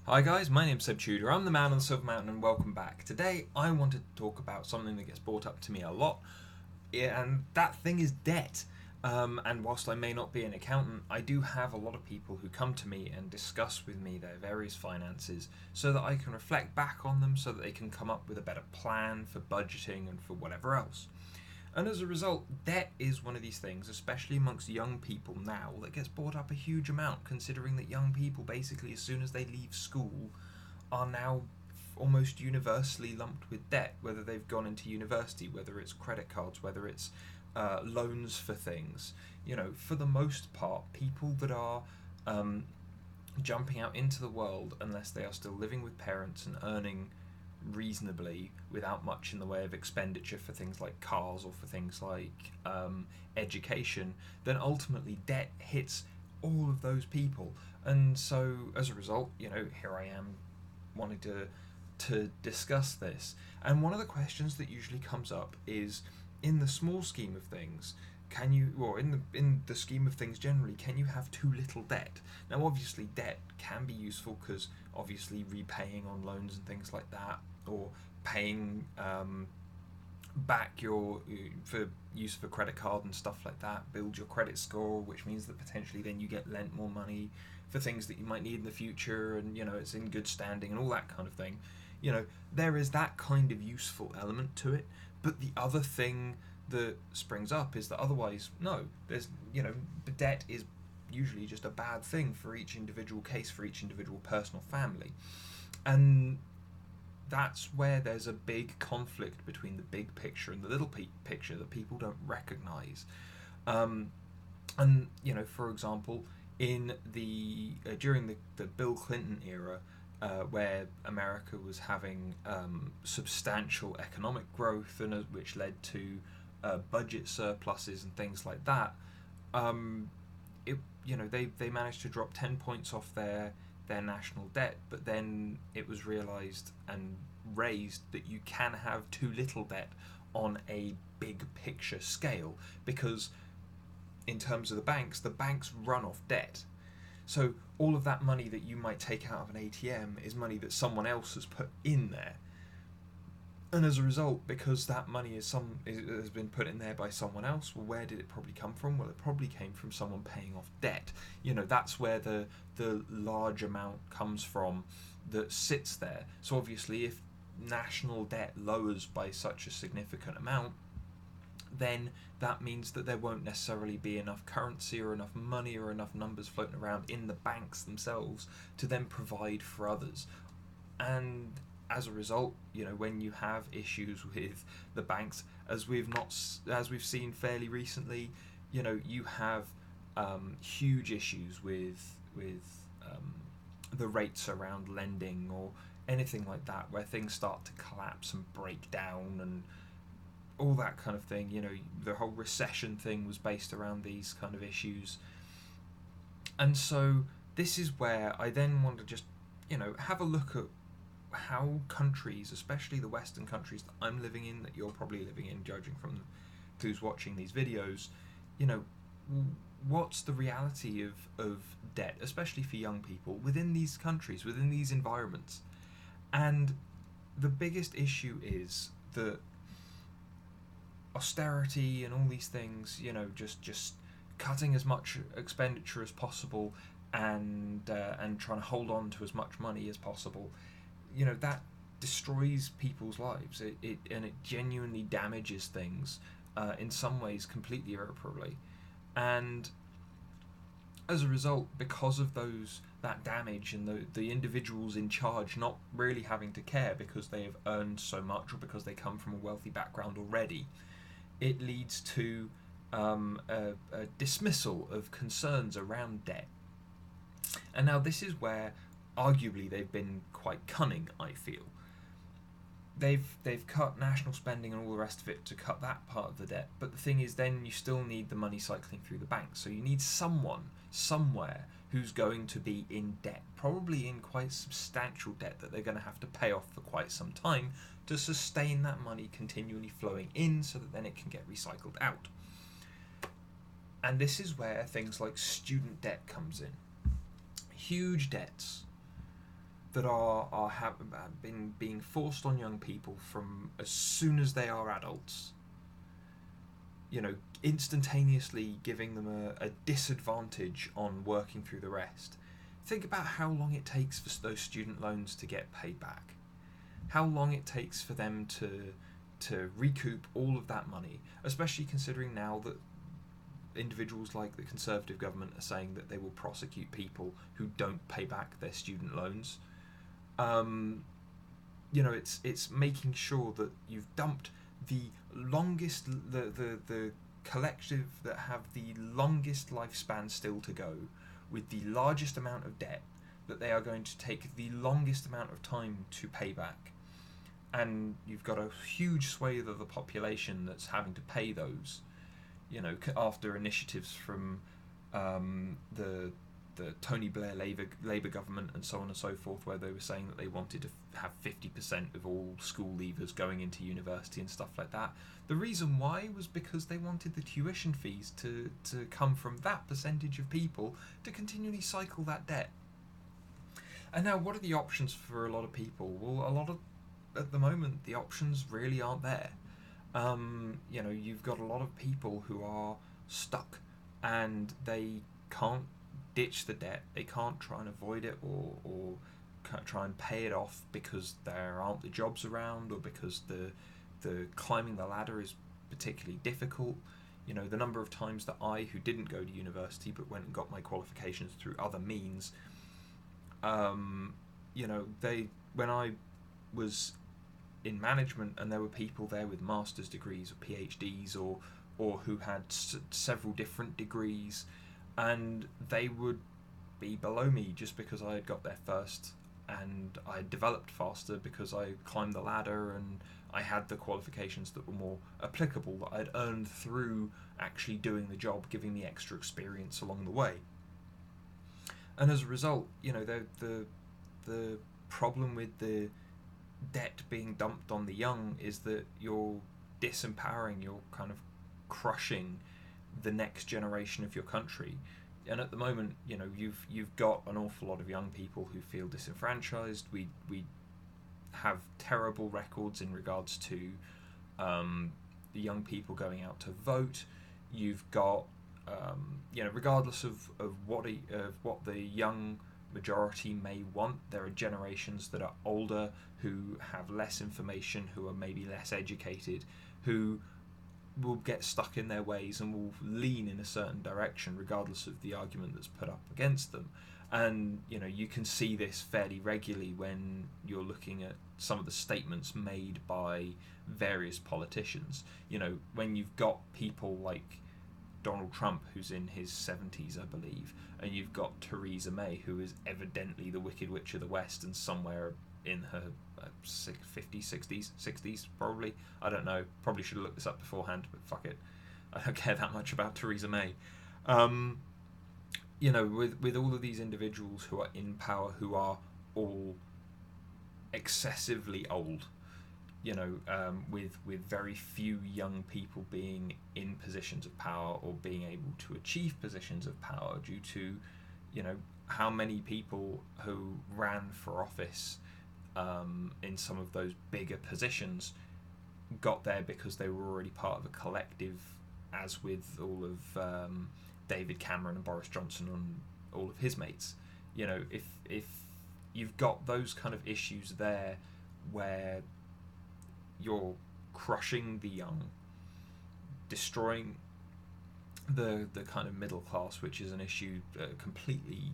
Hi guys, my name's Seb Tudor. I'm the man on the Silver Mountain and welcome back. Today I wanted to talk about something that gets brought up to me a lot, and that thing is debt. And whilst I may not be an accountant, I do have a lot of people who come to me and discuss with me their various finances so that I can reflect back on them so that they can come up with a better plan for budgeting and for whatever else. And as a result, debt is one of these things, especially amongst young people now, that gets brought up a huge amount, considering that young people basically, as soon as they leave school, are now almost universally lumped with debt, whether they've gone into university, whether it's credit cards, whether it's loans for things. For the most part, people that are um, jumping out into the world, unless they are still living with parents and earning reasonably without much in the way of expenditure for things like cars or for things like education, then ultimately debt hits all of those people. And so as a result, here I am wanting to discuss this. And one of the questions that usually comes up is, in the small scheme of things, can you, or in the scheme of things generally, can you have too little debt? Now, obviously, debt can be useful because obviously repaying on loans and things like that, or paying back your for use of a credit card and stuff like that, build your credit score, which means that potentially then you get lent more money for things that you might need in the future, and it's in good standing and all that kind of thing. There is that kind of useful element to it, but the other thing that springs up is that otherwise, no, there's the debt is usually just a bad thing for each individual case, for each individual personal family. And that's where there's a big conflict between the big picture and the little picture that people don't recognize. And for example, in the during the Bill Clinton era, where America was having substantial economic growth, and which led to budget surpluses and things like that. They managed to drop 10 points off their national debt, but then it was realised and raised that you can have too little debt on a big picture scale, because in terms of the banks run off debt. So all of that money that you might take out of an ATM is money that someone else has put in there. And as a result, because that money has been put in there by someone else, well, where did it probably come from? Well, it probably came from someone paying off debt. That's where the large amount comes from that sits there. So obviously, if national debt lowers by such a significant amount, then that means that there won't necessarily be enough currency or enough money or enough numbers floating around in the banks themselves to then provide for others. And as a result, when you have issues with the banks, as we've seen fairly recently, you have huge issues with the rates around lending or anything like that, where things start to collapse and break down and all that kind of thing. The whole recession thing was based around these kind of issues. And so this is where I then want to just have a look at how countries, especially the Western countries that I'm living in, that you're probably living in, judging from who's watching these videos, what's the reality of debt, especially for young people, within these countries, within these environments. And the biggest issue is that austerity and all these things, just cutting as much expenditure as possible, and trying to hold on to as much money as possible, that destroys people's lives. It genuinely damages things in some ways completely irreparably. And as a result, because of that damage and the individuals in charge not really having to care because they have earned so much or because they come from a wealthy background already, it leads to a dismissal of concerns around debt. And now this is where arguably they've been quite cunning, I feel. They've cut national spending and all the rest of it to cut that part of the debt, but the thing is, then you still need the money cycling through the bank. So you need someone somewhere who's going to be in debt, probably in quite substantial debt that they're going to have to pay off for quite some time to sustain that money continually flowing in, so that then it can get recycled out. And this is where things like student debt comes in. Huge debts that have been being forced on young people from as soon as they are adults. You know, instantaneously giving them a disadvantage on working through the rest. Think about how long it takes for those student loans to get paid back. How long it takes for them to recoup all of that money, especially considering now that individuals like the Conservative government are saying that they will prosecute people who don't pay back their student loans. You know, it's making sure that you've dumped the longest, the collective that have the longest lifespan still to go, with the largest amount of debt that they are going to take the longest amount of time to pay back. And you've got a huge swathe of the population that's having to pay those, you know, after initiatives from the Tony Blair Labour government and so on and so forth, where they were saying that they wanted to have 50% of all school leavers going into university and stuff like that. The reason why was because they wanted the tuition fees to come from that percentage of people to continually cycle that debt. And now, what are the options for a lot of people? Well, at the moment, the options really aren't there. You know, you've got a lot of people who are stuck and they can't ditch the debt. They can't try and avoid it or try and pay it off because there aren't the jobs around, or because the climbing the ladder is particularly difficult. You know, the number of times that I, who didn't go to university but went and got my qualifications through other means, you know, when I was in management and there were people there with master's degrees or PhDs or who had several different degrees, and they would be below me just because I had got there first, and I developed faster because I climbed the ladder and I had the qualifications that were more applicable, that I'd earned through actually doing the job, giving me extra experience along the way. And as a result, you know, the problem with the debt being dumped on the young is that you're disempowering, you're kind of crushing the next generation of your country. And at the moment, you know, you've got an awful lot of young people who feel disenfranchised. We have terrible records in regards to the young people going out to vote. You've got you know, regardless of what the young majority may want, there are generations that are older who have less information, who are maybe less educated, who will get stuck in their ways and will lean in a certain direction regardless of the argument that's put up against them. And you know, you can see this fairly regularly when you're looking at some of the statements made by various politicians. You know, when you've got people like Donald Trump, who's in his 70s, I believe, and you've got Theresa May, who is evidently the Wicked Witch of the West and somewhere in her 50s, 60s, probably. I don't know. Probably should have looked this up beforehand, but fuck it. I don't care that much about Theresa May. You know, with all of these individuals who are in power, who are all excessively old, you know, with very few young people being in positions of power or being able to achieve positions of power due to, you know, how many people who ran for office in some of those bigger positions got there because they were already part of a collective, as with all of David Cameron and Boris Johnson and all of his mates. You know, if you've got those kind of issues there where you're crushing the young, destroying the kind of middle class, which is an issue completely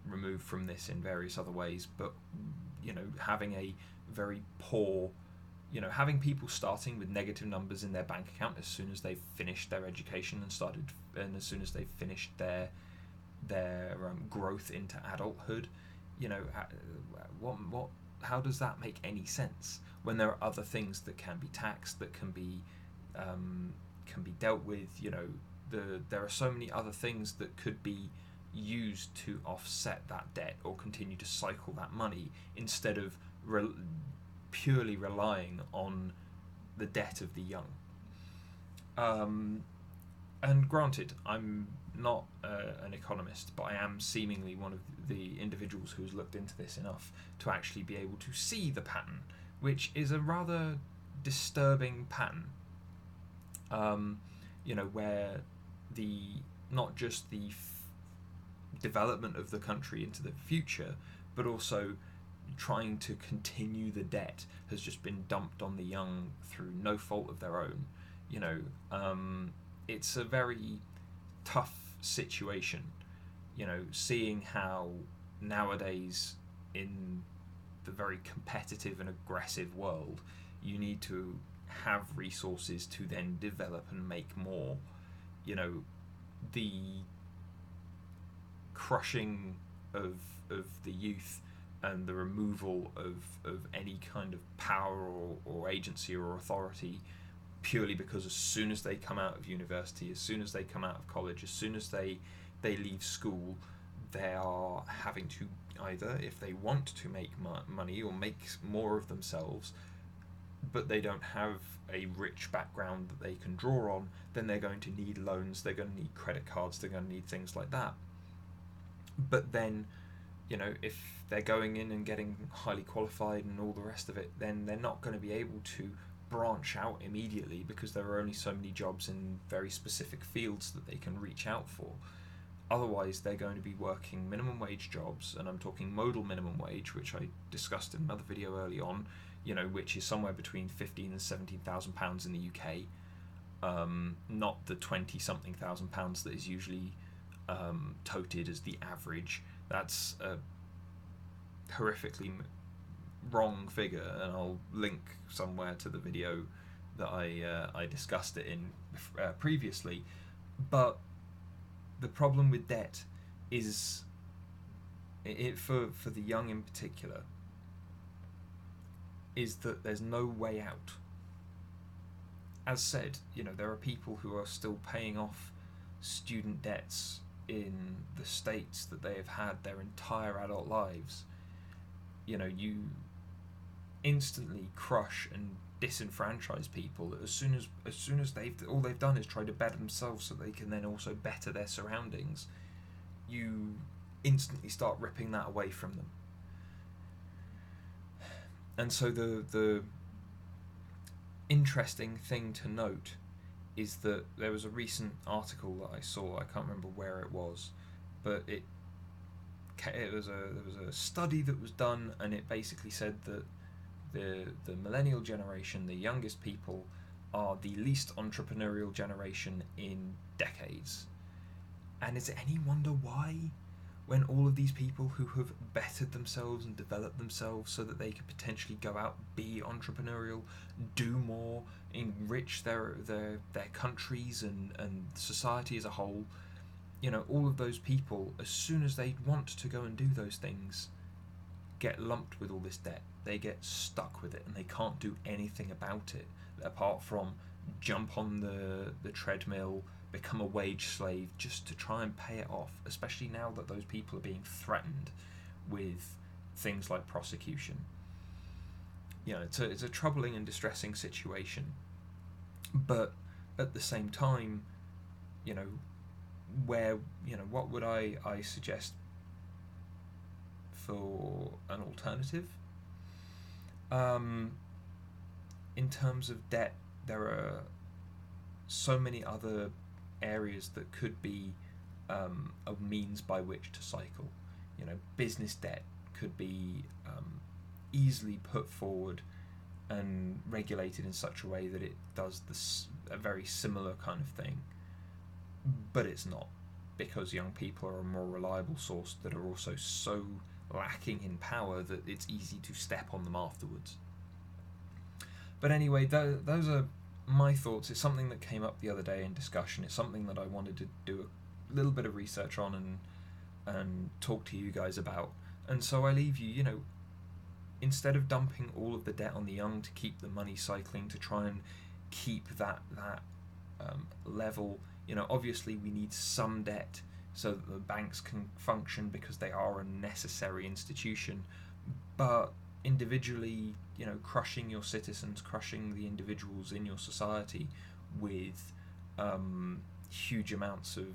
removed from this in various other ways, but you know, having a very poor, you know, having people starting with negative numbers in their bank account as soon as they've finished their education and as soon as they've finished their growth into adulthood, you know, how does that make any sense when there are other things that can be taxed, that can be dealt with? You know, there are so many other things that could be used to offset that debt or continue to cycle that money instead of purely relying on the debt of the young. And granted, I'm not an economist, but I am seemingly one of the individuals who's looked into this enough to actually be able to see the pattern, which is a rather disturbing pattern. Where the not just the development of the country into the future, but also trying to continue the debt has just been dumped on the young through no fault of their own. You know, it's a very tough situation. Seeing how nowadays in the very competitive and aggressive world, you need to have resources to then develop and make more. The crushing of the youth and the removal of any kind of power or agency or authority purely because as soon as they come out of university, as soon as they come out of college, as soon as they leave school, they are having to either, if they want to make money or make more of themselves, but they don't have a rich background that they can draw on, then they're going to need loans, they're going to need credit cards, they're going to need things like that. But then, if they're going in and getting highly qualified and all the rest of it, then they're not going to be able to branch out immediately because there are only so many jobs in very specific fields that they can reach out for. Otherwise, they're going to be working minimum wage jobs, and I'm talking modal minimum wage, which I discussed in another video early on, which is somewhere between £15,000 and £17,000 in the UK, not the 20-something thousand pounds that is usually touted as the average. That's a horrifically wrong figure, and I'll link somewhere to the video that I discussed it in previously. But the problem with debt is for the young in particular is that there's no way out. As said, there are people who are still paying off student debts in the States that they have had their entire adult lives. You instantly crush and disenfranchise people as soon as all they've done is try to better themselves so they can then also better their surroundings. You instantly start ripping that away from them. And so the interesting thing to note is that there was a recent article that I saw, I can't remember where it was, but there was a study that was done, and it basically said that the millennial generation, the youngest people, are the least entrepreneurial generation in decades. And is it any wonder why? When all of these people who have bettered themselves and developed themselves so that they could potentially go out, be entrepreneurial, do more, enrich their countries and society as a whole, all of those people, as soon as they want to go and do those things, get lumped with all this debt. They get stuck with it and they can't do anything about it apart from jump on the treadmill, become a wage slave just to try and pay it off, especially now that those people are being threatened with things like prosecution. It's a troubling and distressing situation, but at the same time, what would I suggest for an alternative? In terms of debt, there are so many other areas that could be a means by which to cycle. Business debt could be easily put forward and regulated in such a way that it does a very similar kind of thing, but it's not, because young people are a more reliable source that are also so lacking in power that it's easy to step on them afterwards. But anyway, those are my thoughts. It's something that came up the other day in discussion. It's something that I wanted to do a little bit of research on and talk to you guys about. And so I leave you, instead of dumping all of the debt on the young to keep the money cycling, to try and keep that level, obviously we need some debt so that the banks can function because they are a necessary institution. But individually, crushing your citizens, crushing the individuals in your society with huge amounts of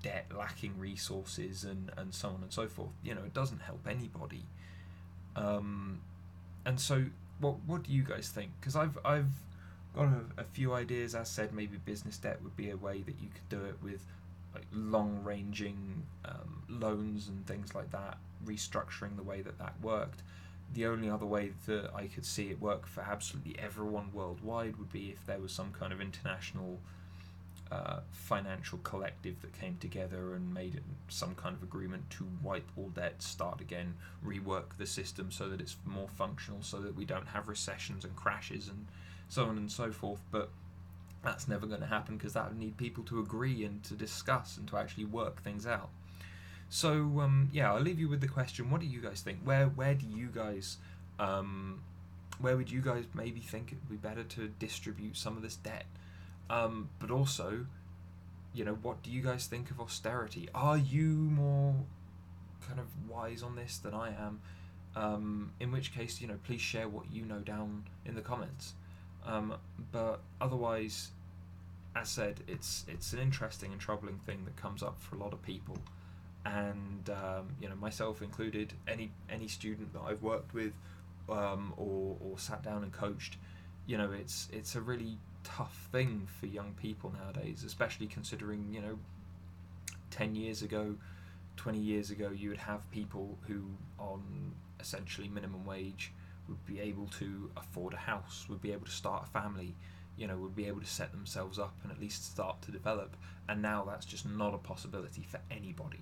debt, lacking resources, and so on and so forth. It doesn't help anybody. And so, what do you guys think? Because I've got a few ideas. As said, maybe business debt would be a way that you could do it with, like, long-ranging loans and things like that, restructuring the way that worked. The only other way that I could see it work for absolutely everyone worldwide would be if there was some kind of international financial collective that came together and made some kind of agreement to wipe all debt, start again, rework the system so that it's more functional, so that we don't have recessions and crashes and so on and so forth. But that's never going to happen, because that would need people to agree and to discuss and to actually work things out. So yeah, I'll leave you with the question: what do you guys think? Where do you guys where would you guys maybe think it would be better to distribute some of this debt? But also, what do you guys think of austerity? Are you more kind of wise on this than I am? In which case, please share what you know down in the comments. But otherwise, as said, it's an interesting and troubling thing that comes up for a lot of people, and myself included. Any student that I've worked with, or sat down and coached, it's a really tough thing for young people nowadays, especially considering 10 years ago, 20 years ago, you would have people who on essentially minimum wage would be able to afford a house, would be able to start a family, would be able to set themselves up and at least start to develop. And now that's just not a possibility for anybody,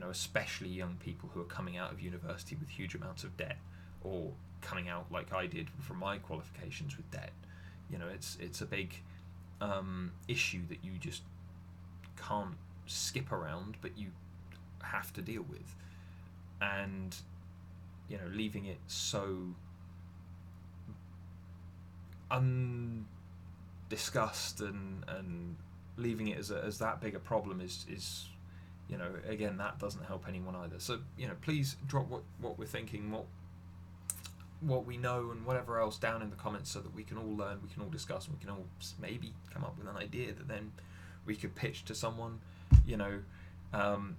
especially young people who are coming out of university with huge amounts of debt, or coming out like I did from my qualifications with debt. It's a big issue that you just can't skip around, but you have to deal with. And leaving it so undiscussed and leaving it as that big a problem is again, that doesn't help anyone either. So please drop what we're thinking, what we know and whatever else down in the comments, so that we can all learn, we can all discuss, and we can all maybe come up with an idea that then we could pitch to someone,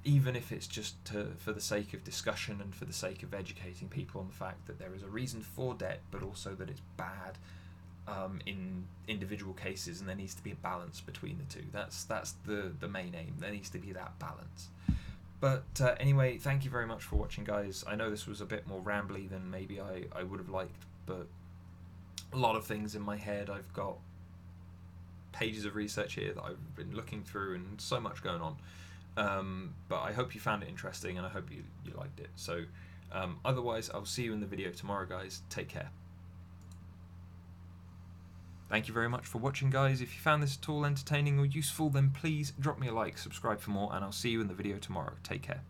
even if it's just for the sake of discussion and for the sake of educating people on the fact that there is a reason for debt, but also that it's bad in individual cases, and there needs to be a balance between the two. That's the main aim. There needs to be that balance. But anyway, thank you very much for watching, guys. I know this was a bit more rambly than maybe I would have liked, but a lot of things in my head. I've got pages of research here that I've been looking through, and so much going on. But I hope you found it interesting, and I hope you liked it. So otherwise, I'll see you in the video tomorrow, guys. Take care. Thank you very much for watching, guys. If you found this at all entertaining or useful, then please drop me a like, subscribe for more, and I'll see you in the video tomorrow. Take care.